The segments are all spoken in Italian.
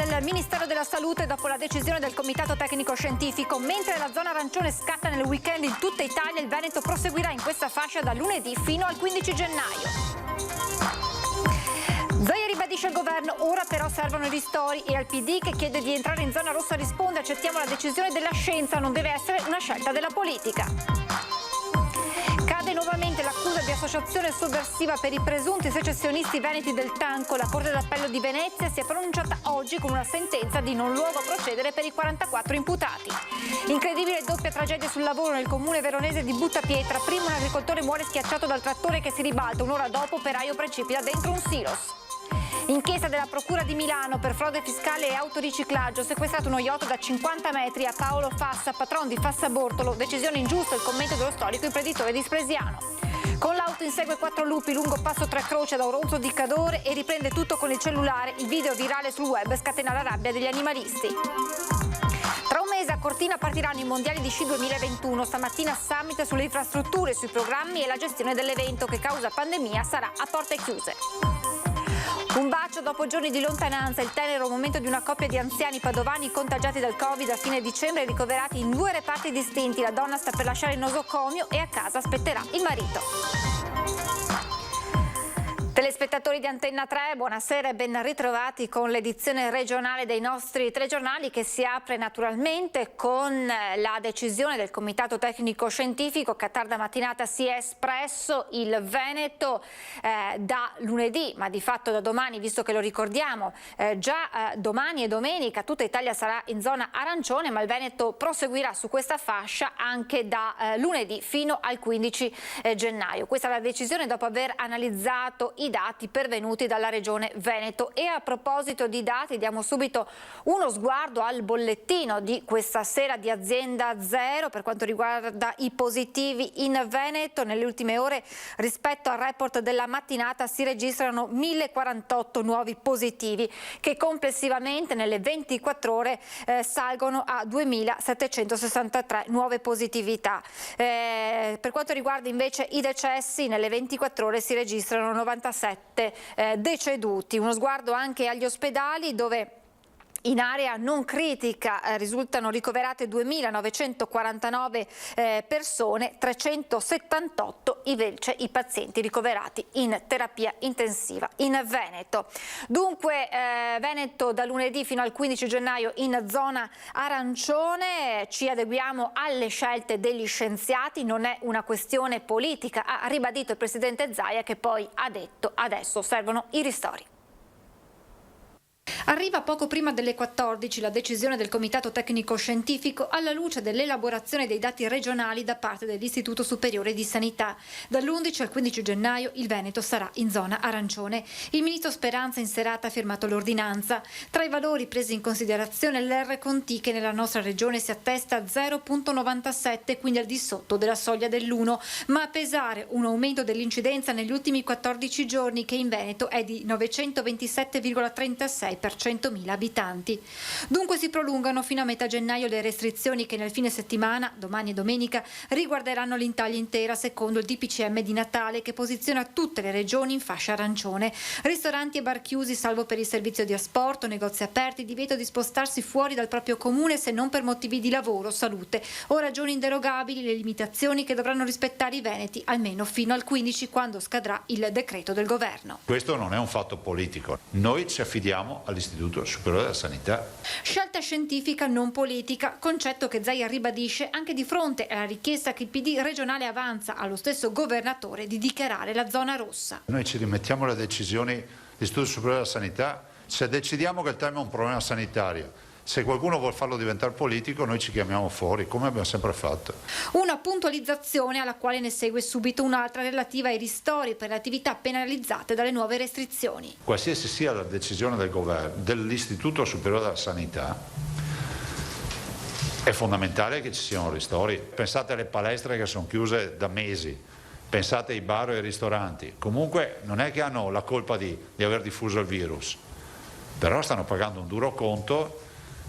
del Ministero della Salute dopo la decisione del Comitato Tecnico Scientifico. Mentre la zona arancione scatta nel weekend in tutta Italia, il Veneto proseguirà in questa fascia da lunedì fino al 15 gennaio. Zaia ribadisce al governo, ora però servono i ristori, e al PD che chiede di entrare in zona rossa risponde: accettiamo la decisione della scienza, non deve essere una scelta della politica. Cade nuovamente l'accusa di associazione sovversiva per i presunti secessionisti veneti del Tanco. La Corte d'Appello di Venezia si è pronunciata oggi con una sentenza di non luogo a procedere per i 44 imputati. Incredibile doppia tragedia sul lavoro nel comune veronese di Buttapietra. Prima un agricoltore muore schiacciato dal trattore che si ribalta, un'ora dopo operaio precipita dentro un silos. Inchiesta della Procura di Milano per frode fiscale e autoriciclaggio, sequestrato uno yacht da 50 metri a Paolo Fassa, patron di Fassa Bortolo, decisione ingiusta, il commento dello storico imprenditore di Spresiano. Con l'auto insegue 4 lupi lungo Passo Tre Croce da Oronzo di Cadore e riprende tutto con il cellulare. Il video virale sul web scatena la rabbia degli animalisti. Tra un mese a Cortina partiranno i mondiali di sci 2021. Stamattina summit sulle infrastrutture, sui programmi e la gestione dell'evento che causa pandemia sarà a porte chiuse. Un bacio dopo giorni di lontananza, il tenero momento di una coppia di anziani padovani contagiati dal Covid a fine dicembre e ricoverati in 2 reparti distinti. La donna sta per lasciare il nosocomio e a casa aspetterà il marito. Telespettatori di Antenna 3, buonasera e ben ritrovati con l'edizione regionale dei nostri telegiornali, che si apre naturalmente con la decisione del Comitato Tecnico Scientifico che a tarda mattinata si è espresso. Il Veneto da lunedì, ma di fatto da domani, visto che lo ricordiamo, già domani e domenica tutta Italia sarà in zona arancione, ma il Veneto proseguirà su questa fascia anche da lunedì fino al 15 gennaio. Questa è la decisione dopo aver analizzato i dati pervenuti dalla Regione Veneto. E a proposito di dati, diamo subito uno sguardo al bollettino di questa sera di Azienda Zero per quanto riguarda i positivi in Veneto. Nelle ultime ore rispetto al report della mattinata si registrano 1048 nuovi positivi che complessivamente nelle 24 ore salgono a 2763 nuove positività. Per quanto riguarda invece i decessi, nelle 24 ore si registrano 97 deceduti. Uno sguardo anche agli ospedali, dove in area non critica risultano ricoverate 2949 persone, 378 invece i pazienti ricoverati in terapia intensiva in Veneto. Dunque Veneto da lunedì fino al 15 gennaio in zona arancione. Ci adeguiamo alle scelte degli scienziati, non è una questione politica, ha ribadito il presidente Zaia, che poi ha detto adesso servono i ristori. Arriva poco prima delle 14 la decisione del Comitato Tecnico Scientifico alla luce dell'elaborazione dei dati regionali da parte dell'Istituto Superiore di Sanità. Dall'11 al 15 gennaio il Veneto sarà in zona arancione. Il ministro Speranza in serata ha firmato l'ordinanza. Tra i valori presi in considerazione l'R-Conti, che nella nostra regione si attesta a 0,97, quindi al di sotto della soglia dell'1, ma a pesare un aumento dell'incidenza negli ultimi 14 giorni che in Veneto è di 927,36 per 100.000 abitanti. Dunque si prolungano fino a metà gennaio le restrizioni che nel fine settimana, domani e domenica, riguarderanno l'Italia intera secondo il DPCM di Natale, che posiziona tutte le regioni in fascia arancione. Ristoranti e bar chiusi salvo per il servizio di asporto, negozi aperti, divieto di spostarsi fuori dal proprio comune se non per motivi di lavoro, salute o ragioni inderogabili, le limitazioni che dovranno rispettare i veneti almeno fino al 15, quando scadrà il decreto del governo. Questo non è un fatto politico, noi ci affidiamo all'Istituto Superiore della Sanità. Scelta scientifica, non politica, concetto che Zaia ribadisce anche di fronte alla richiesta che il PD regionale avanza allo stesso governatore di dichiarare la zona rossa. Noi ci rimettiamo alle decisioni dell'Istituto Superiore della Sanità. Se decidiamo che il tema è un problema sanitario, se qualcuno vuol farlo diventare politico, noi ci chiamiamo fuori, come abbiamo sempre fatto. Una puntualizzazione alla quale ne segue subito un'altra relativa ai ristori per le attività penalizzate dalle nuove restrizioni. Qualsiasi sia la decisione del governo, dell'Istituto Superiore della Sanità, è fondamentale che ci siano ristori. Pensate alle palestre che sono chiuse da mesi, pensate ai bar e ai ristoranti. Comunque non è che hanno la colpa di aver diffuso il virus, però stanno pagando un duro conto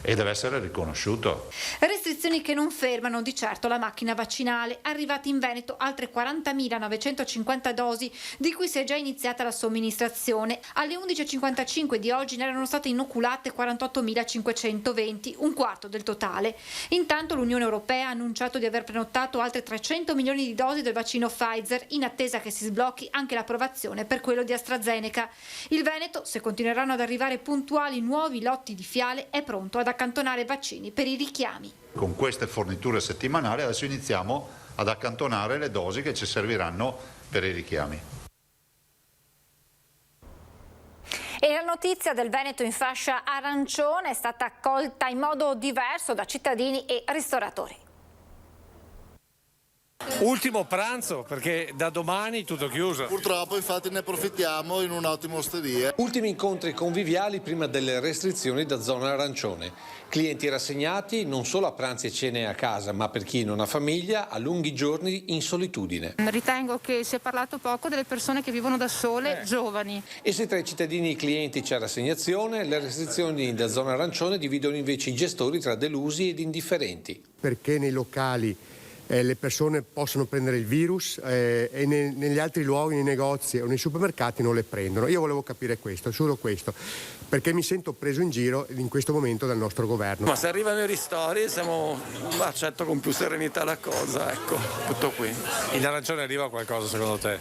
e deve essere riconosciuto. Restrizioni che non fermano di certo la macchina vaccinale. Arrivate in Veneto altre 40.950 dosi, di cui si è già iniziata la somministrazione. Alle 11.55 di oggi ne erano state inoculate 48.520, un quarto del totale. Intanto l'Unione Europea ha annunciato di aver prenotato altre 300 milioni di dosi del vaccino Pfizer, in attesa che si sblocchi anche l'approvazione per quello di AstraZeneca. Il Veneto, se continueranno ad arrivare puntuali nuovi lotti di fiale, è pronto ad accantonare vaccini per i richiami. Con queste forniture settimanali adesso iniziamo ad accantonare le dosi che ci serviranno per i richiami. E la notizia del Veneto in fascia arancione è stata accolta in modo diverso da cittadini e ristoratori. Ultimo pranzo, perché da domani tutto chiuso. Purtroppo, infatti, ne approfittiamo in un'ottima osteria. Ultimi incontri conviviali prima delle restrizioni da zona arancione. Clienti rassegnati non solo a pranzi e cene a casa, ma per chi non ha famiglia, a lunghi giorni in solitudine. Ritengo che si è parlato poco delle persone che vivono da sole, giovani. E se tra i cittadini e i clienti c'è rassegnazione, le restrizioni da zona arancione dividono invece i gestori tra delusi ed indifferenti. Perché nei locali le persone possono prendere il virus e negli altri luoghi, nei negozi o nei supermercati non le prendono. Io volevo capire questo, solo questo, perché mi sento preso in giro in questo momento dal nostro governo. Ma se arrivano i ristori accetto con più serenità la cosa, ecco, tutto qui. In arancione arriva qualcosa secondo te?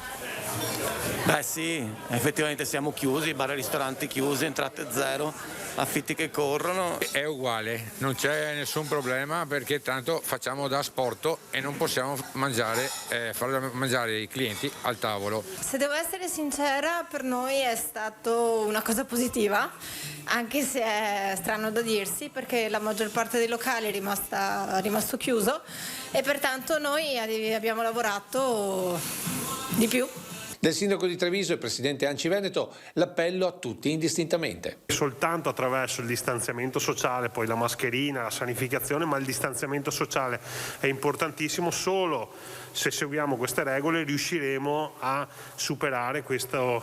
Beh sì, effettivamente siamo chiusi, bar e ristoranti chiusi, entrate zero, affitti che corrono. È uguale, non c'è nessun problema perché tanto facciamo da asporto e non possiamo far mangiare i clienti al tavolo. Se devo essere sincera, per noi è stato una cosa positiva, anche se è strano da dirsi perché la maggior parte dei locali è rimasto chiuso e pertanto noi abbiamo lavorato di più. Del sindaco di Treviso e presidente ANCI Veneto l'appello a tutti indistintamente. Soltanto attraverso il distanziamento sociale, poi la mascherina, la sanificazione, ma il distanziamento sociale è importantissimo. Solo se seguiamo queste regole riusciremo a superare questo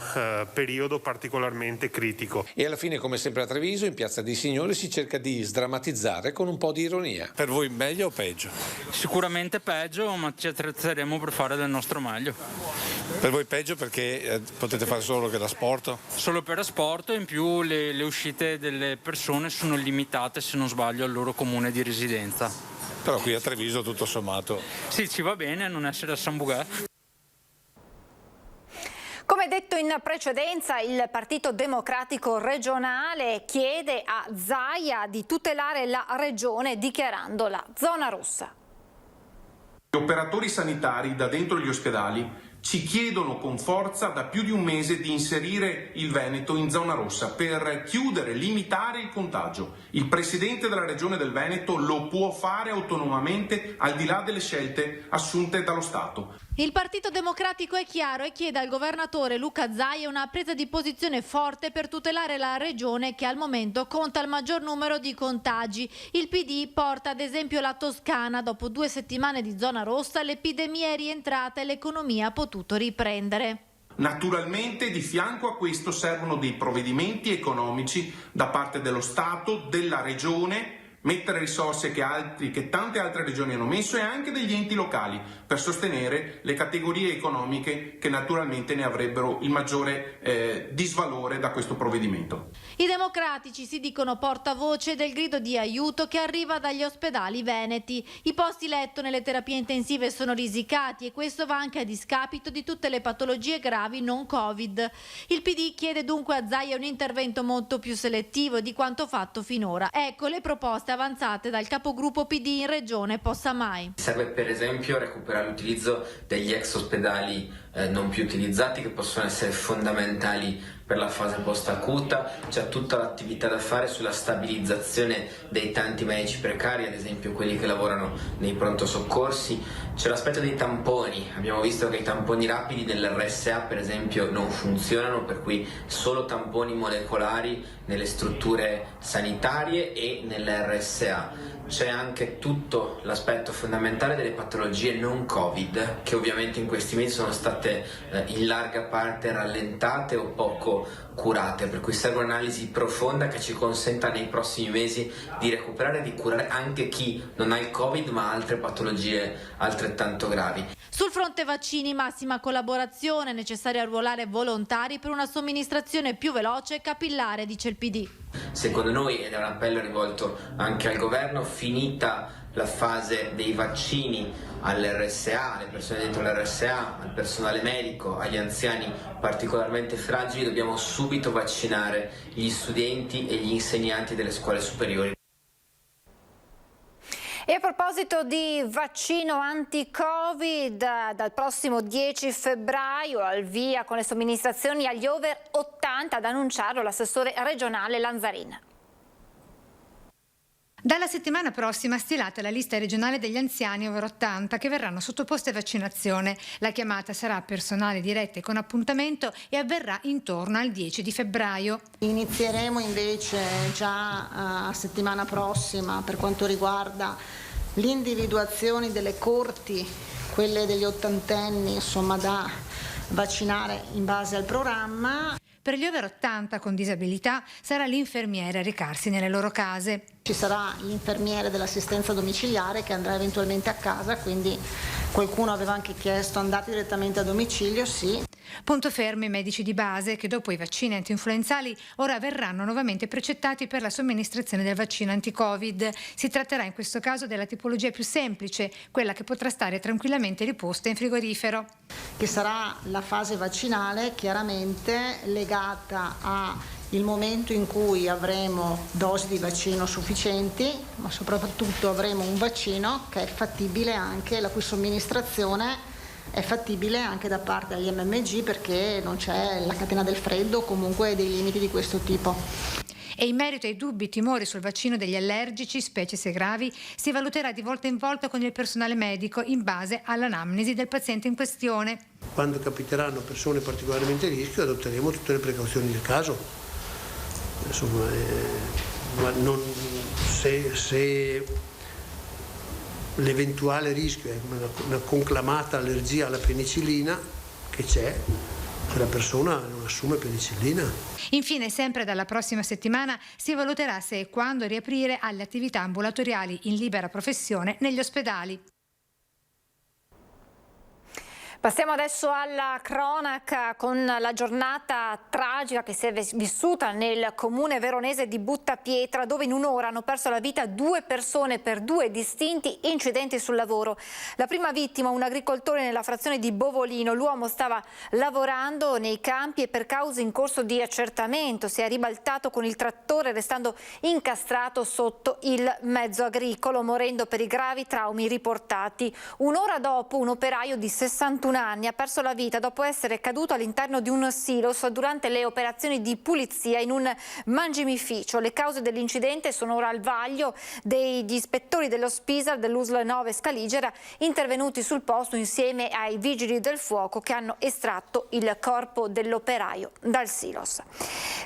periodo particolarmente critico. E alla fine, come sempre a Treviso, in Piazza dei Signori si cerca di sdrammatizzare con un po' di ironia. Per voi meglio o peggio? Sicuramente peggio, ma ci attrezzeremo per fare del nostro meglio. Per voi peggio perché potete fare solo che da sport? Solo per asporto, in più le uscite delle persone sono limitate, se non sbaglio, al loro comune di residenza. Però qui a Treviso tutto sommato. Sì, ci va bene non essere a San Bugà. Come detto in precedenza, il Partito Democratico regionale chiede a Zaia di tutelare la regione dichiarandola zona rossa. Gli operatori sanitari da dentro gli ospedali ci chiedono con forza da più di un mese di inserire il Veneto in zona rossa per chiudere, limitare il contagio. Il Presidente della Regione del Veneto lo può fare autonomamente al di là delle scelte assunte dallo Stato. Il Partito Democratico è chiaro e chiede al governatore Luca Zaia una presa di posizione forte per tutelare la regione che al momento conta il maggior numero di contagi. Il PD porta ad esempio la Toscana, dopo 2 settimane di zona rossa l'epidemia è rientrata e l'economia ha potuto riprendere. Naturalmente di fianco a questo servono dei provvedimenti economici da parte dello Stato, della regione, mettere risorse che tante altre regioni hanno messo e anche degli enti locali per sostenere le categorie economiche che naturalmente ne avrebbero il maggiore disvalore da questo provvedimento. I democratici si dicono portavoce del grido di aiuto che arriva dagli ospedali veneti. I posti letto nelle terapie intensive sono risicati e questo va anche a discapito di tutte le patologie gravi non Covid. Il PD chiede dunque a Zaia un intervento molto più selettivo di quanto fatto finora. Ecco le proposte avanzate dal capogruppo PD in regione Possamai. Serve per esempio recuperare l'utilizzo degli ex ospedali non più utilizzati che possono essere fondamentali per la fase post-acuta. C'è tutta l'attività da fare sulla stabilizzazione dei tanti medici precari, ad esempio quelli che lavorano nei pronto soccorsi. C'è l'aspetto dei tamponi, abbiamo visto che i tamponi rapidi dell'RSA per esempio non funzionano, per cui solo tamponi molecolari nelle strutture sanitarie e nell'RSA. C'è anche tutto l'aspetto fondamentale delle patologie non Covid che ovviamente in questi mesi sono state state in larga parte rallentate o poco curate, per cui serve un'analisi profonda che ci consenta nei prossimi mesi di recuperare e di curare anche chi non ha il Covid ma altre patologie altrettanto gravi. Sul fronte vaccini massima collaborazione, necessario arruolare volontari per una somministrazione più veloce e capillare, dice il PD. Secondo noi, ed è un appello rivolto anche al governo, finita la fase dei vaccini all'RSA, alle persone dentro l'RSA, al personale medico, agli anziani particolarmente fragili, dobbiamo subito vaccinare gli studenti e gli insegnanti delle scuole superiori. E a proposito di vaccino anti-Covid, dal prossimo 10 febbraio al via con le somministrazioni agli over 80, ad annunciarlo l'assessore regionale Lanzarin. Dalla settimana prossima stilata la lista regionale degli anziani over 80 che verranno sottoposti a vaccinazione. La chiamata sarà personale diretta e con appuntamento e avverrà intorno al 10 di febbraio. Inizieremo invece già a settimana prossima per quanto riguarda l'individuazione delle corti, quelle degli ottantenni, insomma, da vaccinare in base al programma. Per gli over 80 con disabilità sarà l'infermiere a recarsi nelle loro case. Ci sarà l'infermiere dell'assistenza domiciliare che andrà eventualmente a casa, quindi qualcuno aveva anche chiesto andate direttamente a domicilio, sì. Punto fermo i medici di base che dopo i vaccini antinfluenzali ora verranno nuovamente precettati per la somministrazione del vaccino anti-Covid. Si tratterà in questo caso della tipologia più semplice, quella che potrà stare tranquillamente riposta in frigorifero. Che sarà la fase vaccinale chiaramente legata al momento in cui avremo dosi di vaccino sufficienti, ma soprattutto avremo un vaccino che è fattibile anche, la cui somministrazione è fattibile anche da parte degli MMG perché non c'è la catena del freddo o comunque dei limiti di questo tipo. E in merito ai dubbi, timori sul vaccino degli allergici, specie se gravi, si valuterà di volta in volta con il personale medico in base all'anamnesi del paziente in questione. Quando capiteranno persone particolarmente a rischio adotteremo tutte le precauzioni del caso. Insomma, se l'eventuale rischio è una conclamata allergia alla penicillina che c'è, quella persona non assume penicillina. Infine, sempre dalla prossima settimana si valuterà se e quando riaprire alle attività ambulatoriali in libera professione negli ospedali. Passiamo adesso alla cronaca con la giornata tragica che si è vissuta nel comune veronese di Buttapietra, dove in un'ora hanno perso la vita 2 persone per 2 distinti incidenti sul lavoro. La prima vittima, un agricoltore nella frazione di Bovolino. L'uomo stava lavorando nei campi e per cause in corso di accertamento si è ribaltato con il trattore restando incastrato sotto il mezzo agricolo, morendo per i gravi traumi riportati. Un'ora dopo un operaio di 61 anni ha perso la vita dopo essere caduto all'interno di un silos durante le operazioni di pulizia in un mangimificio. Le cause dell'incidente sono ora al vaglio degli ispettori dello Spisal dell'USL 9 Scaligera, intervenuti sul posto insieme ai vigili del fuoco che hanno estratto il corpo dell'operaio dal silos.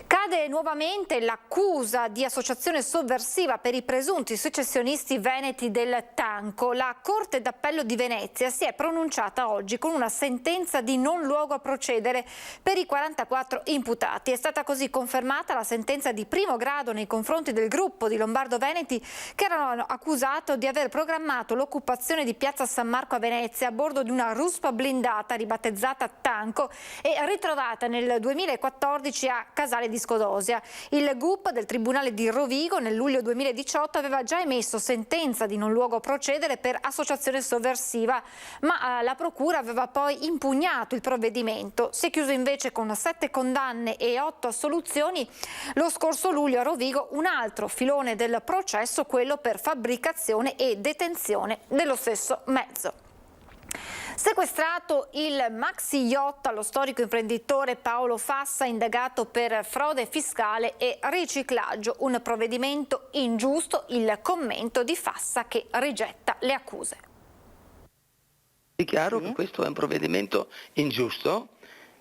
Cade nuovamente l'accusa di associazione sovversiva per i presunti secessionisti veneti del Tanco. La Corte d'Appello di Venezia si è pronunciata oggi con una sentenza di non luogo a procedere per i 44 imputati. È stata così confermata la sentenza di primo grado nei confronti del gruppo di Lombardo Veneti che erano accusato di aver programmato l'occupazione di Piazza San Marco a Venezia a bordo di una ruspa blindata ribattezzata Tanco e ritrovata nel 2014 a Casale di Scodosia. Il GUP del Tribunale di Rovigo nel luglio 2018 aveva già emesso sentenza di non luogo a procedere per associazione sovversiva, ma la Procura aveva poi impugnato il provvedimento. Si è chiuso invece con 7 condanne e 8 assoluzioni. Lo scorso luglio a Rovigo un altro filone del processo, quello per fabbricazione e detenzione dello stesso mezzo. Sequestrato il maxi yacht allo storico imprenditore Paolo Fassa, indagato per frode fiscale e riciclaggio. Un provvedimento ingiusto, il commento di Fassa che rigetta le accuse. Dichiaro che questo è un provvedimento ingiusto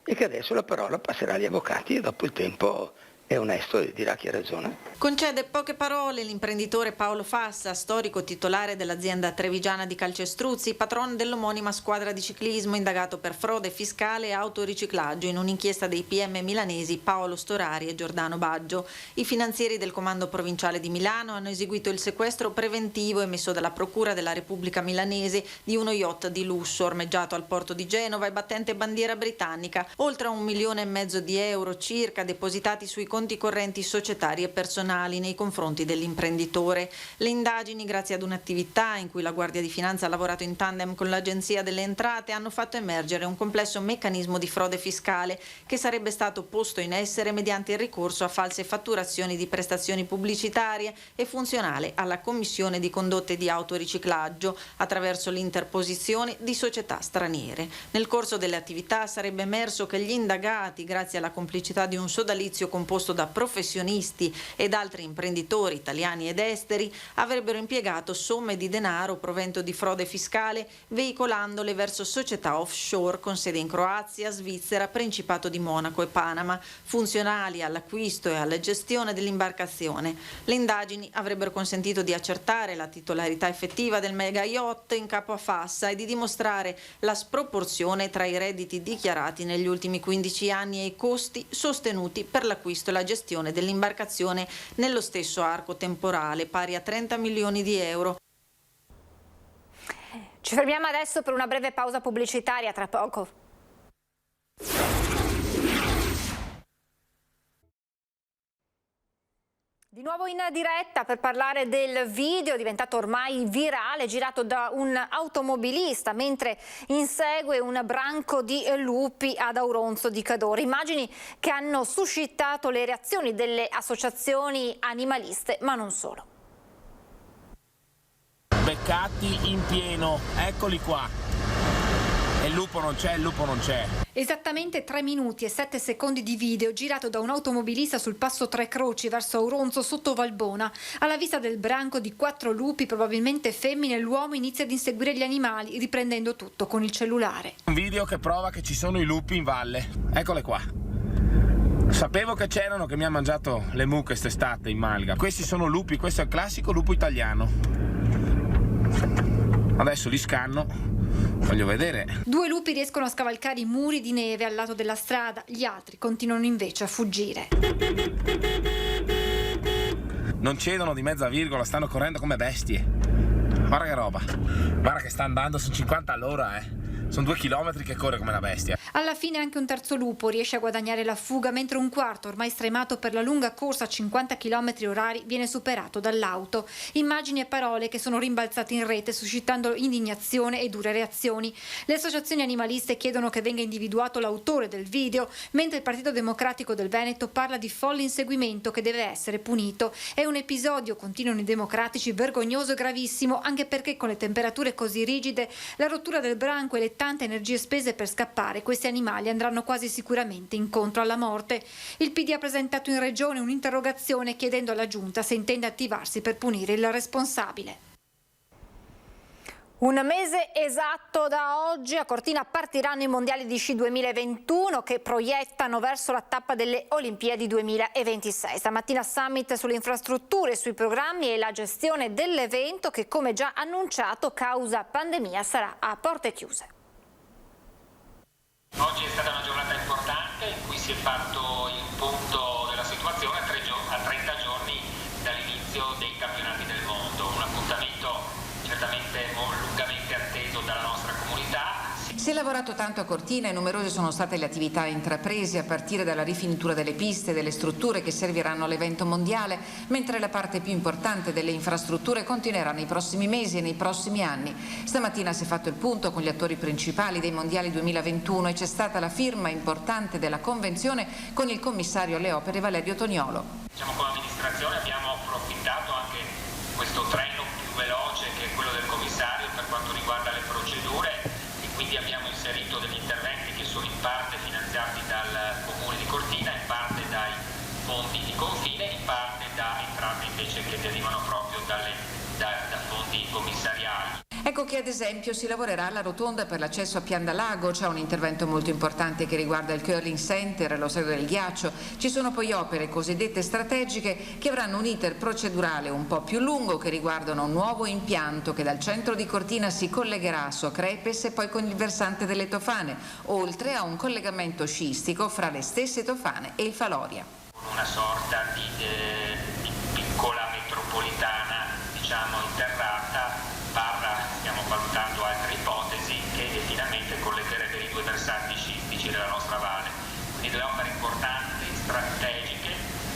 e che adesso la parola passerà agli avvocati e dopo il tempo è onesto e dirà chi ha ragione. Concede poche parole l'imprenditore Paolo Fassa, storico titolare dell'azienda trevigiana di calcestruzzi, patron dell'omonima squadra di ciclismo, indagato per frode fiscale e autoriciclaggio in un'inchiesta dei PM milanesi Paolo Storari e Giordano Baggio. I finanzieri del Comando Provinciale di Milano hanno eseguito il sequestro preventivo emesso dalla Procura della Repubblica milanese di uno yacht di lusso ormeggiato al porto di Genova e battente bandiera britannica, oltre a 1,5 milioni di euro circa depositati sui conti correnti societari e personali nei confronti dell'imprenditore. Le indagini, grazie ad un'attività in cui la Guardia di Finanza ha lavorato in tandem con l'Agenzia delle Entrate, hanno fatto emergere un complesso meccanismo di frode fiscale che sarebbe stato posto in essere mediante il ricorso a false fatturazioni di prestazioni pubblicitarie e funzionale alla commissione di condotte di autoriciclaggio attraverso l'interposizione di società straniere. Nel corso delle attività sarebbe emerso che gli indagati, grazie alla complicità di un sodalizio composto da professionisti ed altri imprenditori italiani ed esteri, avrebbero impiegato somme di denaro provento di frode fiscale veicolandole verso società offshore con sede in Croazia, Svizzera, Principato di Monaco e Panama, funzionali all'acquisto e alla gestione dell'imbarcazione. Le indagini avrebbero consentito di accertare la titolarità effettiva del mega yacht in capo a Fassa e di dimostrare la sproporzione tra i redditi dichiarati negli ultimi 15 anni e i costi sostenuti per l'acquisto e la gestione dell'imbarcazione nello stesso arco temporale, pari a 30 milioni di euro. Ci fermiamo adesso per una breve pausa pubblicitaria, tra poco. Di nuovo in diretta per parlare del video diventato ormai virale, girato da un automobilista mentre insegue un branco di lupi ad Auronzo di Cadore. Immagini che hanno suscitato le reazioni delle associazioni animaliste, ma non solo. Beccati in pieno, eccoli qua. E il lupo non c'è, il lupo non c'è. Esattamente 3 minuti e 7 secondi di video girato da un automobilista sul passo Tre Croci verso Auronzo sotto Valbona. Alla vista del branco di 4 lupi, probabilmente femmine, l'uomo inizia ad inseguire gli animali, riprendendo tutto con il cellulare. Un video che prova che ci sono i lupi in valle. Eccole qua. Sapevo che c'erano, che mi ha mangiato le mucche quest'estate in Malga. Questi sono lupi, questo è il classico lupo italiano. Adesso li scanno. Voglio vedere. 2 lupi riescono a scavalcare i muri di neve al lato della strada, gli altri continuano invece a fuggire. Non cedono di mezza virgola, stanno correndo come bestie. Guarda che roba. Guarda che sta andando su 50 all'ora, Sono 2 chilometri che corre come una bestia. Alla fine anche un terzo lupo riesce a guadagnare la fuga, mentre un quarto, ormai stremato per la lunga corsa a 50 km/h, viene superato dall'auto. Immagini e parole che sono rimbalzate in rete, suscitando indignazione e dure reazioni. Le associazioni animaliste chiedono che venga individuato l'autore del video, mentre il Partito Democratico del Veneto parla di folle inseguimento che deve essere punito. È un episodio, continuano i democratici, vergognoso e gravissimo, anche perché con le temperature così rigide, la rottura del branco e le tante energie spese per scappare, questi animali andranno quasi sicuramente incontro alla morte. Il PD ha presentato in regione un'interrogazione chiedendo alla Giunta se intende attivarsi per punire il responsabile. Un mese esatto da oggi a Cortina partiranno i mondiali di sci 2021 che proiettano verso la tappa delle Olimpiadi 2026. Stamattina summit sulle infrastrutture, sui programmi e la gestione dell'evento che, come già annunciato, causa pandemia sarà a porte chiuse. Oggi è stata una giornata importante in cui si è fatto il punto della situazione a 30 giorni dall'inizio dei campionati del mondo. Un appuntamento certamente lungamente atteso dalla nostra comunità. Si è lavorato tanto a Cortina e numerose sono state le attività intraprese a partire dalla rifinitura delle piste e delle strutture che serviranno all'evento mondiale, mentre la parte più importante delle infrastrutture continuerà nei prossimi mesi e nei prossimi anni. Stamattina si è fatto il punto con gli attori principali dei mondiali 2021 e c'è stata la firma importante della convenzione con il commissario alle opere Valerio Toniolo. Come amministrazione abbiamo approfittato anche questo treno più veloce che è quello del commissario per quanto riguarda le procedure, e quindi abbiamo inserito degli interventi che sono in parte finanziati dal Comune di Cortina, in parte dai fondi di confine, in parte da entrate invece che derivano proprio da fondi commissariali. Ecco che ad esempio si lavorerà alla rotonda per l'accesso a Piandalago, c'è un intervento molto importante che riguarda il curling center e lo stadio del ghiaccio, ci sono poi opere cosiddette strategiche che avranno un iter procedurale un po' più lungo che riguardano un nuovo impianto che dal centro di Cortina si collegherà a Socrepes e poi con il versante delle Tofane, oltre a un collegamento sciistico fra le stesse Tofane e il Faloria. Una sorta di piccola metropolitana, diciamo, interrata, stiamo valutando altre ipotesi che finalmente collegherebbero i due versanti sciistici della nostra valle. Quindi delle opere importanti, strategiche,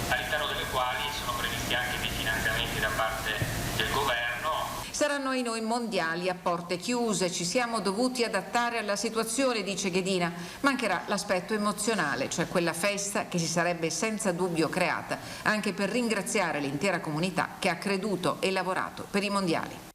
all'interno delle quali sono previsti anche dei finanziamenti da parte del governo. Saranno i noi mondiali a porte chiuse, ci siamo dovuti adattare alla situazione, dice Ghedina. Mancherà l'aspetto emozionale, cioè quella festa che si sarebbe senza dubbio creata, anche per ringraziare l'intera comunità che ha creduto e lavorato per i mondiali.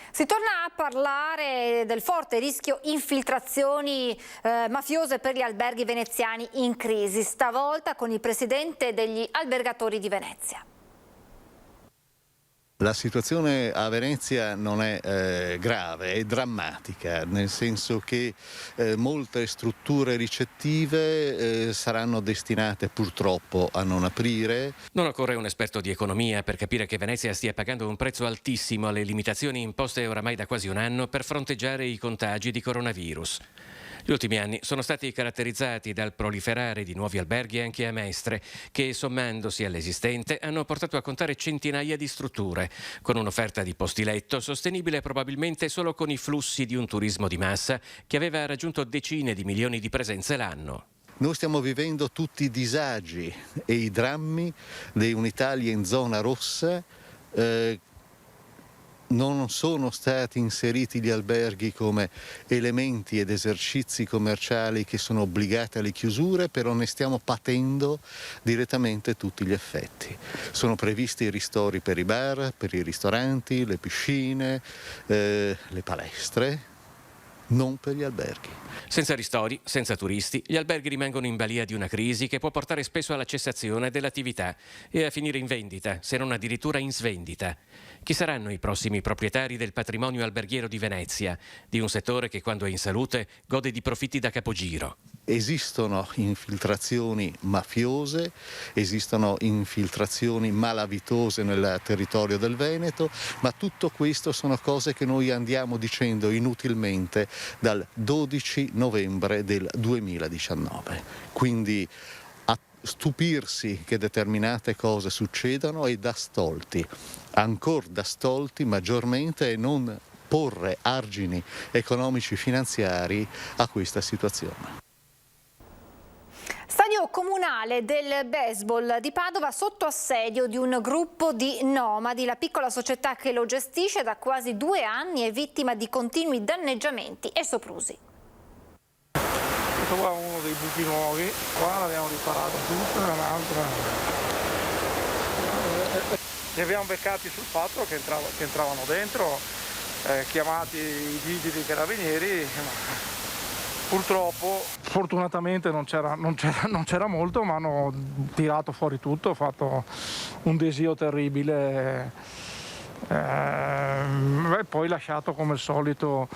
Si torna a parlare del forte rischio infiltrazioni mafiose per gli alberghi veneziani in crisi, stavolta con il presidente degli albergatori di Venezia. La situazione a Venezia non è grave, è drammatica, nel senso che molte strutture ricettive saranno destinate purtroppo a non aprire. Non occorre un esperto di economia per capire che Venezia stia pagando un prezzo altissimo alle limitazioni imposte oramai da quasi un anno per fronteggiare i contagi di coronavirus. Gli ultimi anni sono stati caratterizzati dal proliferare di nuovi alberghi anche a Mestre, che sommandosi all'esistente hanno portato a contare centinaia di strutture, con un'offerta di posti letto sostenibile probabilmente solo con i flussi di un turismo di massa che aveva raggiunto decine di milioni di presenze l'anno. Noi stiamo vivendo tutti i disagi e i drammi di un'Italia in zona rossa. Non sono stati inseriti gli alberghi come elementi ed esercizi commerciali che sono obbligati alle chiusure, però ne stiamo patendo direttamente tutti gli effetti. Sono previsti i ristori per i bar, per i ristoranti, le piscine, le palestre, non per gli alberghi. Senza ristori, senza turisti, gli alberghi rimangono in balia di una crisi che può portare spesso alla cessazione dell'attività e a finire in vendita, se non addirittura in svendita. Chi saranno i prossimi proprietari del patrimonio alberghiero di Venezia, di un settore che quando è in salute gode di profitti da capogiro? Esistono infiltrazioni mafiose, esistono infiltrazioni malavitose nel territorio del Veneto, ma tutto questo sono cose che noi andiamo dicendo inutilmente dal 12 novembre del 2019. Quindi a stupirsi che determinate cose succedano è da stolti, ancora da stolti maggiormente, e non porre argini economici finanziari a questa situazione. Stadio comunale del baseball di Padova sotto assedio di un gruppo di nomadi. La piccola società che lo gestisce da quasi 2 anni è vittima di continui danneggiamenti e soprusi. Questo qua è uno dei buchi nuovi, qua l'abbiamo riparato tutto, e un'altra. Li abbiamo beccati sul fatto che entravano dentro, chiamati i vigili dei carabinieri. Purtroppo, fortunatamente non c'era molto, ma hanno tirato fuori tutto, fatto un desio terribile e poi lasciato come al solito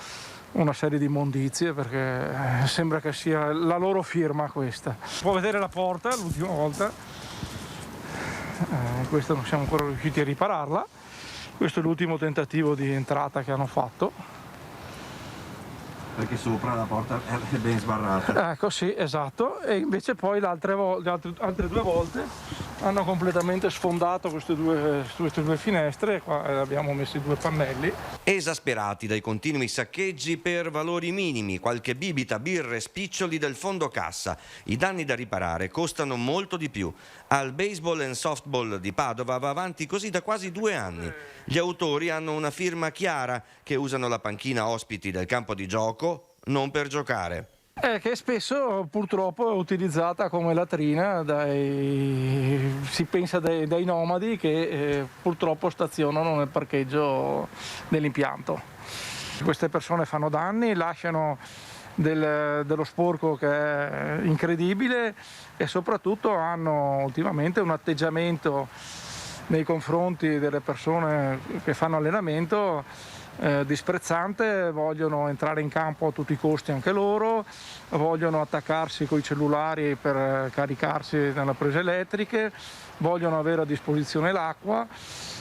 una serie di immondizie, perché sembra che sia la loro firma questa. Può vedere la porta l'ultima volta, questa non siamo ancora riusciti a ripararla, questo è l'ultimo tentativo di entrata che hanno fatto. Perché sopra la porta è ben sbarrata. Ecco, sì, esatto. E invece poi le altre 2 volte hanno completamente sfondato queste due finestre, e qua abbiamo messo i 2 pannelli. Esasperati dai continui saccheggi per valori minimi, qualche bibita, birre, spiccioli del fondo cassa. I danni da riparare costano molto di più. Al Baseball and Softball di Padova va avanti così da quasi 2 anni. Gli autori hanno una firma chiara, che usano la panchina ospiti del campo di gioco non per giocare. Che spesso purtroppo è utilizzata come latrina si pensa dai nomadi che purtroppo stazionano nel parcheggio dell'impianto. Queste persone fanno danni, lasciano dello sporco che è incredibile, e soprattutto hanno ultimamente un atteggiamento nei confronti delle persone che fanno allenamento disprezzante, vogliono entrare in campo a tutti i costi anche loro, vogliono attaccarsi coi cellulari per caricarsi nelle prese elettriche, vogliono avere a disposizione l'acqua.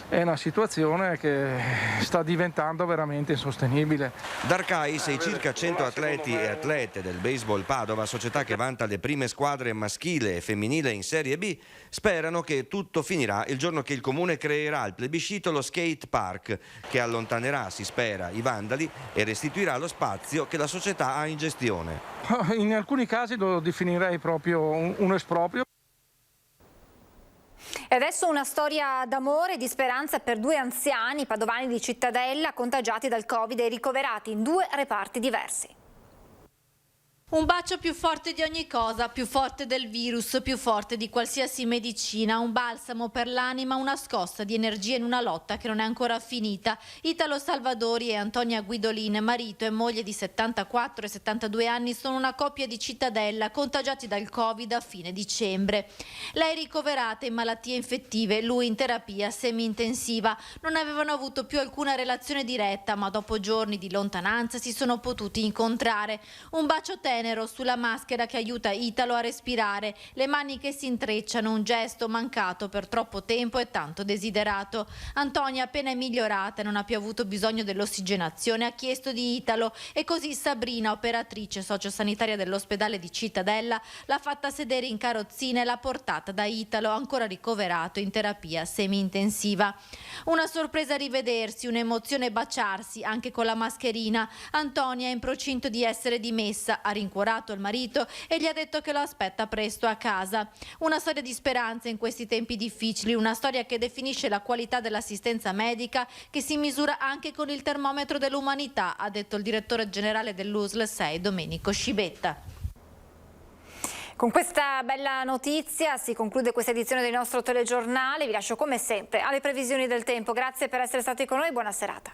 È una situazione che sta diventando veramente insostenibile. D'Arcais e i circa 100 atleti e atlete del Baseball Padova, società che vanta le prime squadre maschile e femminile in Serie B, sperano che tutto finirà il giorno che il comune creerà al plebiscito lo skate park, che allontanerà, si spera, i vandali e restituirà lo spazio che la società ha in gestione. In alcuni casi lo definirei proprio un esproprio. E adesso una storia d'amore e di speranza per 2 anziani padovani di Cittadella contagiati dal Covid e ricoverati in 2 reparti diversi. Un bacio più forte di ogni cosa, più forte del virus, più forte di qualsiasi medicina, un balsamo per l'anima, una scossa di energia in una lotta che non è ancora finita. Italo Salvadori e Antonia Guidolin, marito e moglie di 74 e 72 anni, sono una coppia di Cittadella contagiati dal Covid a fine dicembre. Lei ricoverata in malattie infettive, lui in terapia semi-intensiva. Non avevano avuto più alcuna relazione diretta, ma dopo giorni di lontananza si sono potuti incontrare. Un bacio tenero sulla maschera che aiuta Italo a respirare, le mani che si intrecciano, un gesto mancato per troppo tempo e tanto desiderato. Antonia, appena è migliorata e non ha più avuto bisogno dell'ossigenazione, ha chiesto di Italo e così Sabrina, operatrice sociosanitaria dell'ospedale di Cittadella, l'ha fatta sedere in carrozzina e l'ha portata da Italo, ancora ricoverato in terapia semi-intensiva. Una sorpresa rivedersi, un'emozione baciarsi, anche con la mascherina. Antonia è in procinto di essere dimessa, ha rincuorato il marito e gli ha detto che lo aspetta presto a casa. Una storia di speranza in questi tempi difficili, una storia che definisce la qualità dell'assistenza medica che si misura anche con il termometro dell'umanità, ha detto il direttore generale dell'USL 6 Domenico Scibetta. Con questa bella notizia si conclude questa edizione del nostro telegiornale. Vi lascio come sempre alle previsioni del tempo. Grazie per essere stati con noi, buona serata.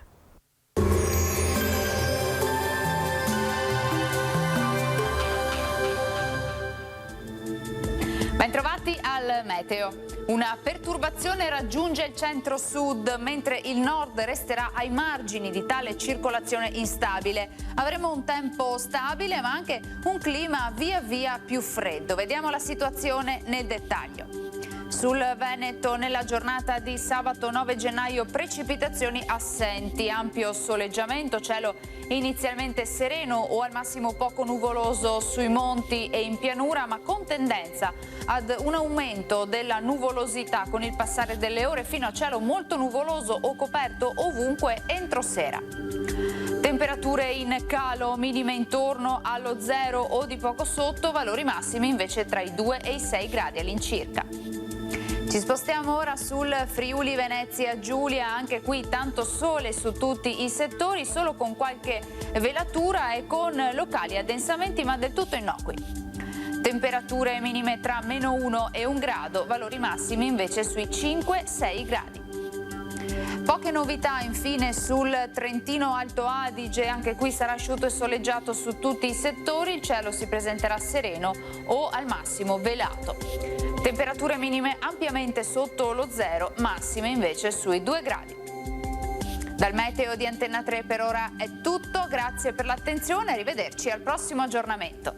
Bentrovati al meteo. Una perturbazione raggiunge il centro-sud, mentre il nord resterà ai margini di tale circolazione instabile. Avremo un tempo stabile, ma anche un clima via via più freddo. Vediamo la situazione nel dettaglio. Sul Veneto nella giornata di sabato 9 gennaio precipitazioni assenti, ampio soleggiamento, cielo inizialmente sereno o al massimo poco nuvoloso sui monti e in pianura, ma con tendenza ad un aumento della nuvolosità con il passare delle ore fino a cielo molto nuvoloso o coperto ovunque entro sera. Temperature in calo, minime intorno allo 0 o di poco sotto, valori massimi invece tra i 2 e i 6 gradi all'incirca. Ci spostiamo ora sul Friuli Venezia Giulia, anche qui tanto sole su tutti i settori, solo con qualche velatura e con locali addensamenti ma del tutto innocui. Temperature minime tra -1 e 1 grado, valori massimi invece sui 5-6 gradi. Poche novità infine sul Trentino Alto Adige, anche qui sarà asciutto e soleggiato su tutti i settori, il cielo si presenterà sereno o al massimo velato. Temperature minime ampiamente sotto lo 0, massime invece sui 2 gradi. Dal meteo di Antenna 3 per ora è tutto, grazie per l'attenzione, arrivederci al prossimo aggiornamento.